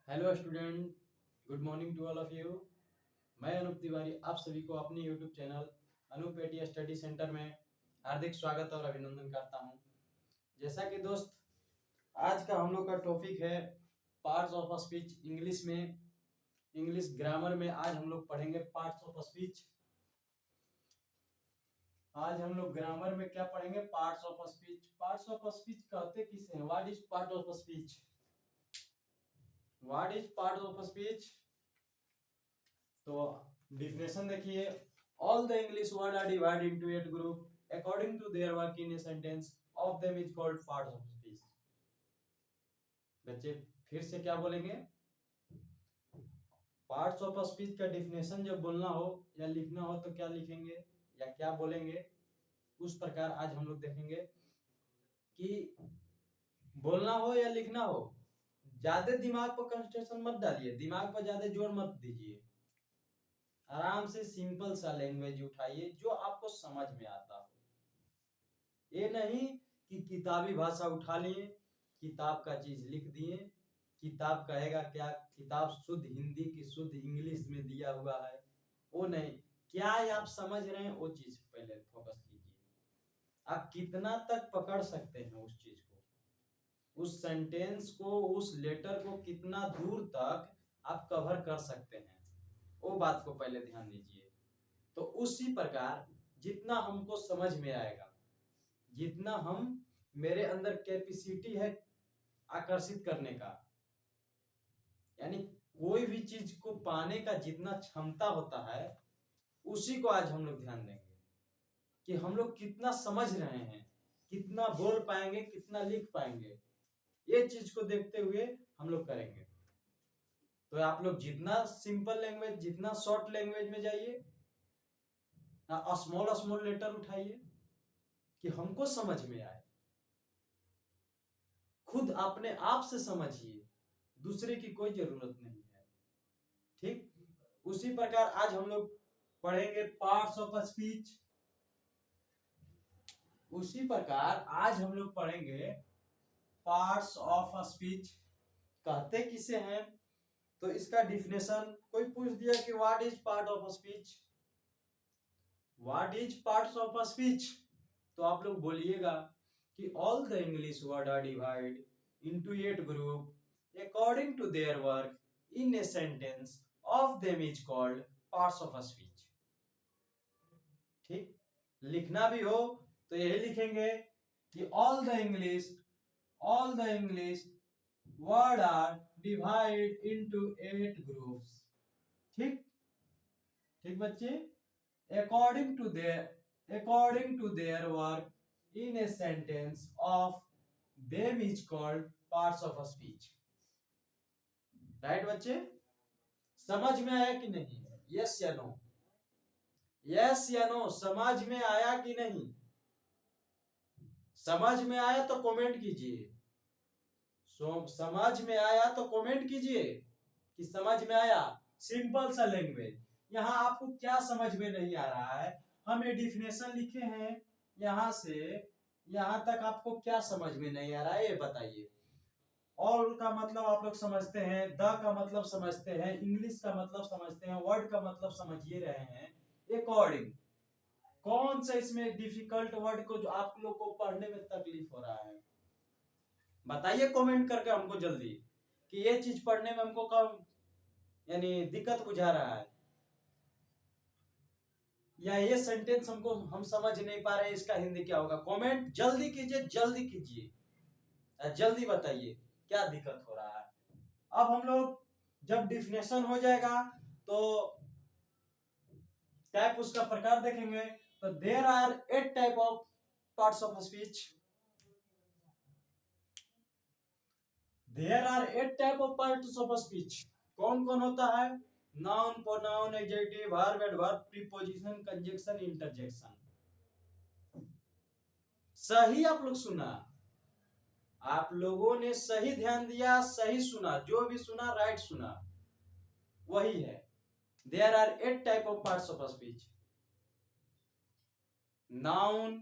Hello student, good morning to all of you. मैं अनूप तिवारी आप सभी को अपने YouTube channel Anup ATS study centre में हार्दिक स्वागत और अभिनंदन करता हूं। जैसा कि दोस्त, आज का हम लोग का टॉपिक है पार्ट्स ऑफ स्पीच। इंग्लिश में, इंग्लिश ग्रामर में आज हम लोग पढ़ेंगे पार्ट्स ऑफ स्पीच। आज हम लोग ग्रामर में क्या पढ़ेंगे? Parts of speech. Parts of speech कहते किसे हैं? What is part of speech? What is part of speech? तो डिफिनेशन देखिए, all the English word are divided into 8 group according to their work in a sentence, of them is called parts of speech. बच्चे फिर से क्या बोलेंगे? Parts of speech का definition जब बोलना हो या लिखना हो तो क्या लिखेंगे या क्या बोलेंगे, उस प्रकार आज हम लोग देखेंगे कि बोलना हो या लिखना हो, ज्यादा दिमाग पर कंसंट्रेशन मत डालिए, दिमाग पर ज्यादा जोर मत दीजिए। आराम से सिंपल सा लैंग्वेज उठाइए जो आपको समझ में आता हो। ये नहीं कि किताबी भाषा उठा लिए, किताब का चीज लिख दिए, किताब कहेगा क्या, किताब शुद्ध हिंदी की शुद्ध इंग्लिश में दिया हुआ है, वो नहीं। क्या आप समझ रहे हैं वो चीज पहले फोकस कीजिए। आप कितना तक पकड़ सकते हैं उस चीज को, उस सेंटेंस को, उस लेटर को कितना दूर तक आप कवर कर सकते हैं, वो बात को पहले ध्यान दीजिए। तो उसी प्रकार जितना हमको समझ में आएगा, जितना हम, मेरे अंदर कैपेसिटी है आकर्षित करने का, यानी कोई भी चीज को पाने का जितना क्षमता होता है, उसी को आज हम लोग ध्यान देंगे कि हम लोग कितना समझ रहे हैं, कितना बोल पाएंगे, कितना लिख पाएंगे। ये चीज को देखते हुए हम लोग करेंगे। तो आप लोग जितना सिंपल लैंग्वेज, जितना शॉर्ट लैंग्वेज में जाइए, स्मॉल स्मॉल लेटर उठाइए कि हमको समझ में आए। खुद अपने आप से समझिए, दूसरे की कोई जरूरत नहीं है। ठीक उसी प्रकार आज हम लोग पढ़ेंगे पार्ट्स ऑफ स्पीच। उसी प्रकार आज हम लोग पढ़ेंगे पार्ट्स ऑफ स्पीच। कहते किसे हैं? तो इसका डिफिनेशन कोई पूछ दिया कि what is part of speech, what is parts of speech, तो आप लोग बोलिएगा कि all the English word are divide into 8 group according to their work in a sentence, of them is called parts of speech. ठीक, लिखना भी हो तो यही लिखेंगे कि all the English word are divide into 8 groups. ठीक ठीक बच्चे, according to their work in a sentence, of them is called parts of a speech। Right बच्चे, समझ में आया कि नहीं? यस या नो? यस या नो? समझ में आया कि नहीं? समझ में आया तो कमेंट कीजिए। समझ में आया तो कमेंट कीजिए कि समझ में आया। सिंपल सा लैंग्वेज। यहाँ आपको क्या समझ में नहीं आ रहा है? हम ये डिफिनेशन लिखे हैं, यहाँ से यहाँ तक आपको क्या समझ में नहीं आ रहा है ये बताइए। ऑल का मतलब आप लोग समझते हैं, द का मतलब समझते हैं, इंग्लिश का मतलब समझते हैं, वर्ड का मतलब समझ ही रहे हैं। अकॉर्डिंग, कौन सा इसमें डिफिकल्ट वर्ड को जो आप लोग को पढ़ने में तकलीफ हो रहा है? बताइए कमेंट करके हमको जल्दी कि ये चीज पढ़ने में हमको कम यानी दिक्कत बुझा रहा है, या ये सेंटेंस हमको हम समझ नहीं पा रहे हैं, इसका हिंदी क्या होगा। कमेंट जल्दी कीजिए, जल्दी कीजिए, जल्दी बताइए क्या दिक्कत हो रहा है। अब हम लोग जब डिफिनेशन हो जाएगा तो टाइप, उसका प्रकार देखेंगे। तो there are 8 type of parts of speech. There are 8 type of parts of speech. कौन कौन होता है? Noun, pronoun, adjective, verb, adverb, preposition, conjunction, interjection. सही आप लोग सुना, आप लोगों ने सही ध्यान दिया, सही सुना, जो भी सुना राइट सुना, वही है। There are 8 type of parts of speech. Noun,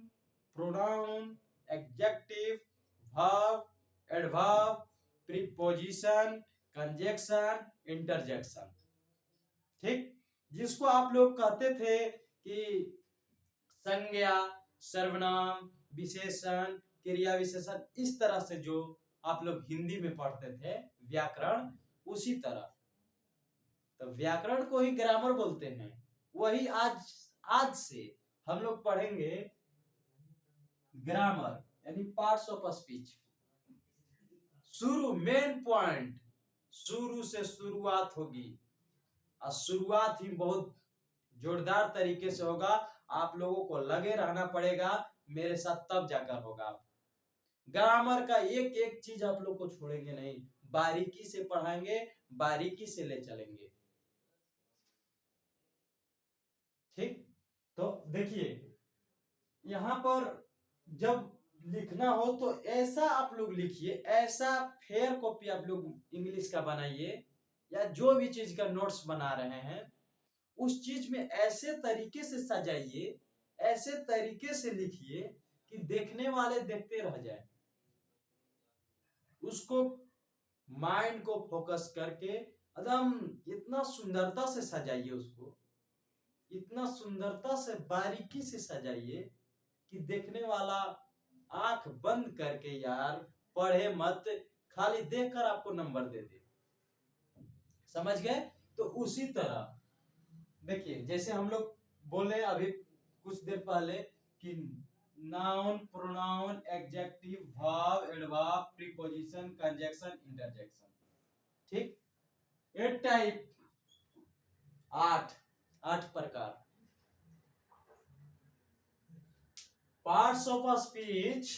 pronoun, adjective, verb, adverb, preposition, conjunction, interjection. ठीक, जिसको आप लोग कहते थे कि संज्ञा, सर्वनाम, विशेषण, क्रिया विशेषण, इस तरह से जो आप लोग हिंदी में पढ़ते थे व्याकरण, उसी तरह तो व्याकरण को ही ग्रामर बोलते हैं। वही आज से हम लोग पढ़ेंगे ग्रामर, यानी पार्ट्स ऑफ स्पीच। शुरू, मेन पॉइंट, शुरू से शुरुआत होगी और शुरुआत ही बहुत जोरदार तरीके से होगा। आप लोगों को लगे रहना पड़ेगा मेरे साथ, तब जाकर होगा। ग्रामर का एक एक चीज आप लोग को छोड़ेंगे नहीं, बारीकी से पढ़ाएंगे, बारीकी से ले चलेंगे। ठीक, तो देखिए यहां पर जब लिखना हो तो ऐसा आप लोग लिखिए, ऐसा फेयर कॉपी आप लोग इंग्लिश का बनाइए, या जो भी चीज का नोट्स बना रहे हैं उस चीज में ऐसे तरीके से सजाइए, ऐसे तरीके से लिखिए कि देखने वाले देखते रह जाए। उसको माइंड को फोकस करके एकदम इतना सुंदरता से सजाइए, उसको इतना सुंदरता से बारीकी से सजाइए कि देखने वाला आंख बंद करके यार पढ़े मत, खाली देखकर आपको नंबर दे दे। समझ गए? तो उसी तरह देखिए, जैसे हम लोग बोले अभी कुछ देर पहले कि noun, pronoun, adjective, verb, adverb, preposition, conjunction, interjection. ठीक, 8 टाइप, 8 प्रकार। Parts of speech,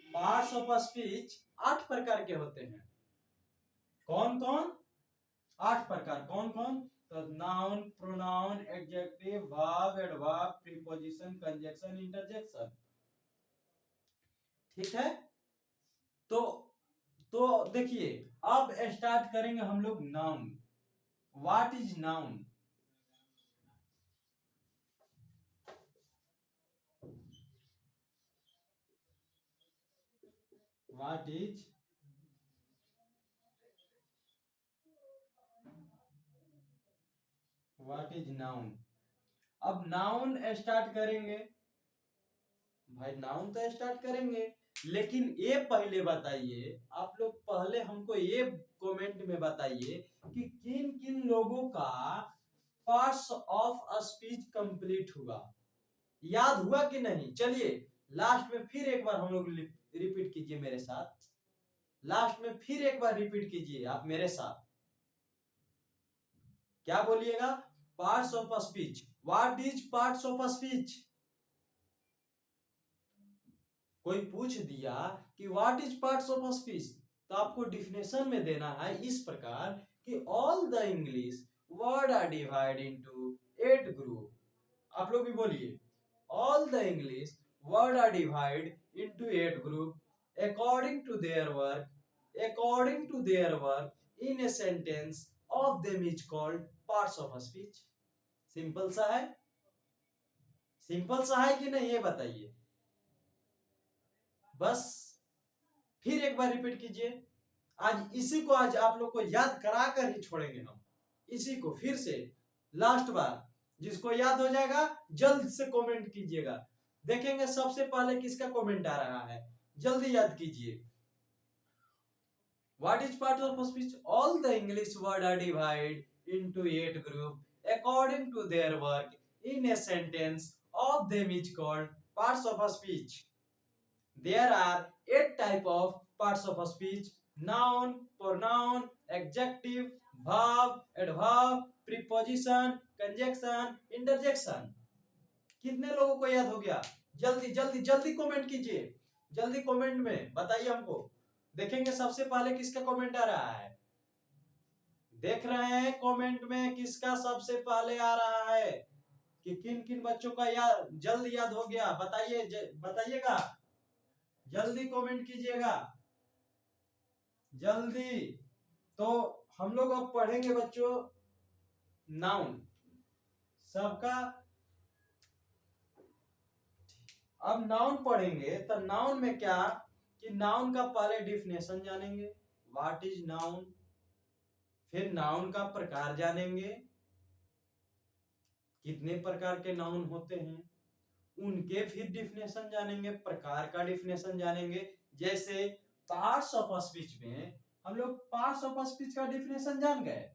parts of speech 8 प्रकार के होते हैं। कौन कौन? 8 प्रकार। कौन कौन? तो noun, pronoun, adjective, verb, adverb, preposition, conjunction, interjection. ठीक है, तो देखिए अब स्टार्ट करेंगे हम लोग noun. What is noun? What is noun? अब नाउन स्टार्ट करेंगे भाई, नाउन तो स्टार्ट करेंगे, लेकिन ये पहले बताइए आप लोग, पहले हमको ये कमेंट में बताइए कि किन किन लोगों का पार्ट्स ऑफ स्पीच कंप्लीट हुआ, याद हुआ कि नहीं? चलिए लास्ट में फिर एक बार हम लोग रिपीट कीजिए मेरे साथ, लास्ट में फिर एक बार रिपीट कीजिए आप मेरे साथ। क्या बोलिएगा? Parts of speech. What is parts of speech? कोई पूछ दिया कि what is parts of speech, तो आपको डिफिनेशन में देना है इस प्रकार कि all the English word are divide into 8 group. आप लोग भी बोलिए, all the English word are divide into 8 group according to their work, according to their work in a sentence of them is called parts of speech। Simple सा है, simple सा है कि नहीं ये बताइए। बस फिर एक बार रिपीट कीजिए। आज इसी को आज आप लोग को याद करा कर ही छोड़ेंगे हम, इसी को फिर से लास्ट बार। जिसको याद हो जाएगा जल्द से कमेंट कीजिएगा, देखेंगे सबसे पहले किसका कमेंट आ रहा है, जल्दी याद कीजिए। What is part of speech? All the English words are divided into 8 groups according to their work in a sentence of them is called parts of speech। There are 8 type of parts of speech: noun, pronoun, adjective, verb, adverb, preposition, conjunction, interjection। कितने लोगों को याद हो गया? जल्दी जल्दी जल्दी comment कीजिए, जल्दी कमेंट में बताइए हमको। देखेंगे सबसे पहले किसका कमेंट आ रहा है, देख रहे हैं कमेंट में किसका सबसे पहले आ रहा है कि किन किन बच्चों का याद जल्द याद हो गया, बताइए बताइएगा, जल्दी कमेंट कीजिएगा जल्दी। तो हम लोग अब पढ़ेंगे बच्चों नाउन सबका। अब नाउन पढ़ेंगे तो नाउन में क्या कि नाउन का पहले डिफिनेशन जानेंगे, व्हाट इज नाउन। फिर नाउन का प्रकार जानेंगे, कितने प्रकार के नाउन होते हैं, उनके फिर डिफिनेशन जानेंगे, प्रकार का डिफिनेशन जानेंगे। जैसे पार्ट्स ऑफ स्पीच में हम लोग पार्ट्स ऑफ स्पीच का डिफिनेशन जान गए,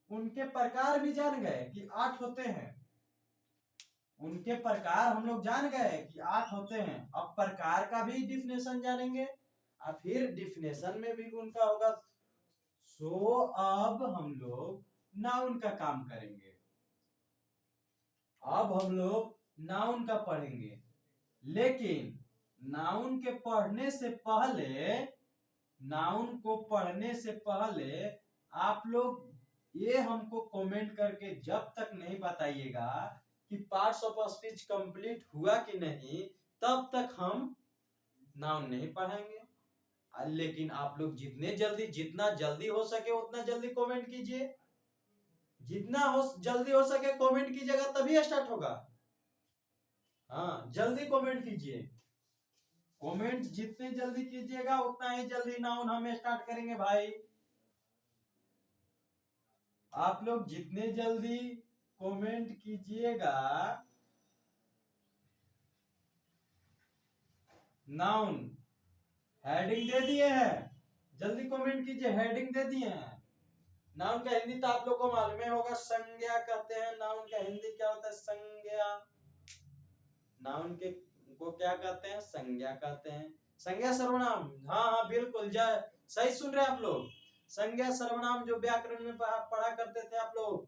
उनके प्रकार भी जान गए कि 8 होते हैं, उनके प्रकार हम लोग जान गए कि 8 होते हैं। अब प्रकार का भी डिफिनेशन जानेंगे और फिर डिफिनेशन में भी उनका होगा। सो अब हम लोग नाउन का काम करेंगे, अब हम लोग नाउन का पढ़ेंगे। लेकिन नाउन के पढ़ने से पहले, नाउन को पढ़ने से पहले आप लोग ये हमको कमेंट करके जब तक नहीं बताइएगा कि पार्ट्स ऑफ स्पीच कंप्लीट हुआ कि नहीं, तब तक हम नाउन नहीं पढ़ेंगे। लेकिन आप लोग जितना जल्दी हो सके उतना जल्दी कमेंट कीजिए, जितना जल्दी हो सके कमेंट कीजिएगा, तभी स्टार्ट होगा। हाँ, जल्दी कमेंट कीजिए, कमेंट जितने जल्दी कीजिएगा उतना ही जल्दी नाउन हम स्टार्ट करेंगे भाई। आप लोग जितने जल्दी कमेंट कीजिएगा, नाउन हेडिंग दे दिए हैं, जल्दी कमेंट कीजिए, हेडिंग दे दिए हैं। नाउन का हिंदी तो आप लोग को मालूम होगा, संज्ञा कहते हैं। नाउन का हिंदी क्या होता है? संज्ञा। नाउन के को क्या कहते हैं? संज्ञा कहते हैं। संज्ञा सर्वनाम, हाँ हाँ बिल्कुल सही सुन रहे हैं आप लोग। संज्ञा सर्वनाम जो व्याकरण में पढ़ा करते थे आप लोग,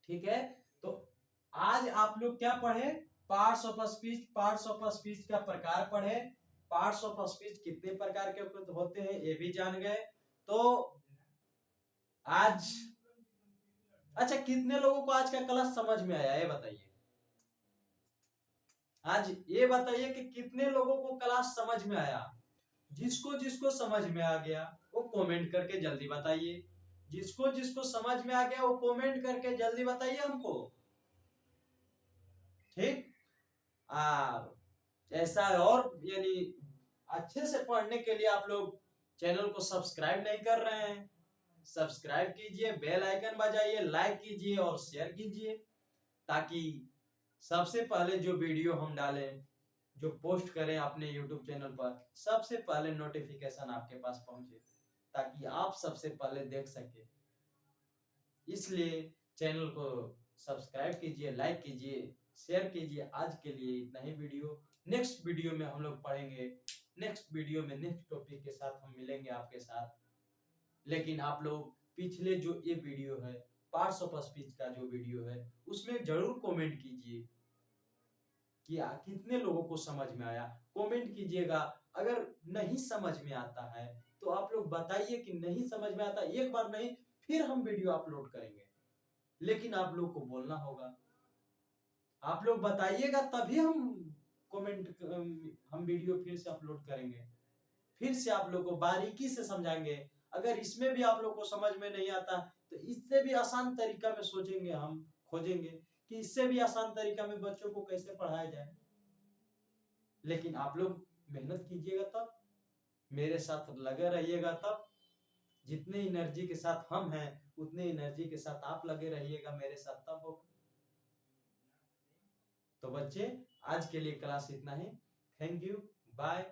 ठीक है। तो आज आप लोग क्या पढ़े? Parts of speech, parts of speech का प्रकार पढ़े, पार्ट्स ऑफ स्पीच कितने प्रकार के होते हैं ये भी जान गए। तो आज अच्छा, कितने लोगों को आज का क्लास समझ में आया ये बताइए? आज ये बताइए कि कितने लोगों को क्लास समझ में आया? जिसको जिसको समझ में आ गया वो कमेंट करके जल्दी बताइए, जिसको जिसको समझ में आ गया वो कमेंट करके जल्दी बताइए हमको, ठीक। ऐसा और यानी अच्छे से पढ़ने के लिए आप लोग चैनल को सब्सक्राइब नहीं कर रहे हैं, सब्सक्राइब कीजिए, बेल आइकन बजाइए, लाइक कीजिए और शेयर कीजिए, ताकि सबसे पहले जो वीडियो हम डालें, जो पोस्ट करें अपने YouTube चैनल पर, सबसे पहले नोटिफिकेशन आपके पास पहुंचे, ताकि आप सबसे पहले देख सके। इसलिए चैनल को सब्सक्राइब कीजिए, लाइक कीजिए, शेयर कीजिए। आज के लिए इतना ही वीडियो। नेक्स्ट वीडियो में हम लोग पढ़ेंगे, नेक्स्ट वीडियो में नेक्स्ट टॉपिक के साथ हम मिलेंगे आपके साथ। लेकिन आप लोग पिछले जो ये वीडियो है, पार्ट्स ऑफ स्पीच का जो वीडियो है, उसमें जरूर कमेंट कीजिए कि कितने लोगों को समझ में आया। कमेंट कीजिएगा। अगर नहीं समझ में आता है तो आप लोग बताइए कि नहीं समझ में आता, एक बार नहीं, फिर हम वीडियो अपलोड करेंगे। लेकिन आप लोग को बोलना होगा, आप लोग बताइएगा तभी हम कमेंट हम वीडियो फिर से अपलोड करेंगे, फिर से आप लोग को बारीकी से समझाएंगे। अगर इसमें भी आप लोग को समझ में नहीं आता तो इससे भी आसान तरीका में सोचेंगे, हम खोजेंगे कि इससे भी आसान तरीका में बच्चों को कैसे पढ़ाया जाए। लेकिन आप लोग मेहनत कीजिएगा, तब मेरे साथ लगे रहिएगा, तब जितने एनर्जी के साथ हम हैं उतने एनर्जी के साथ आप लगे रहिएगा मेरे साथ, तब होगा। तो बच्चे आज के लिए क्लास इतना ही। Thank you, bye.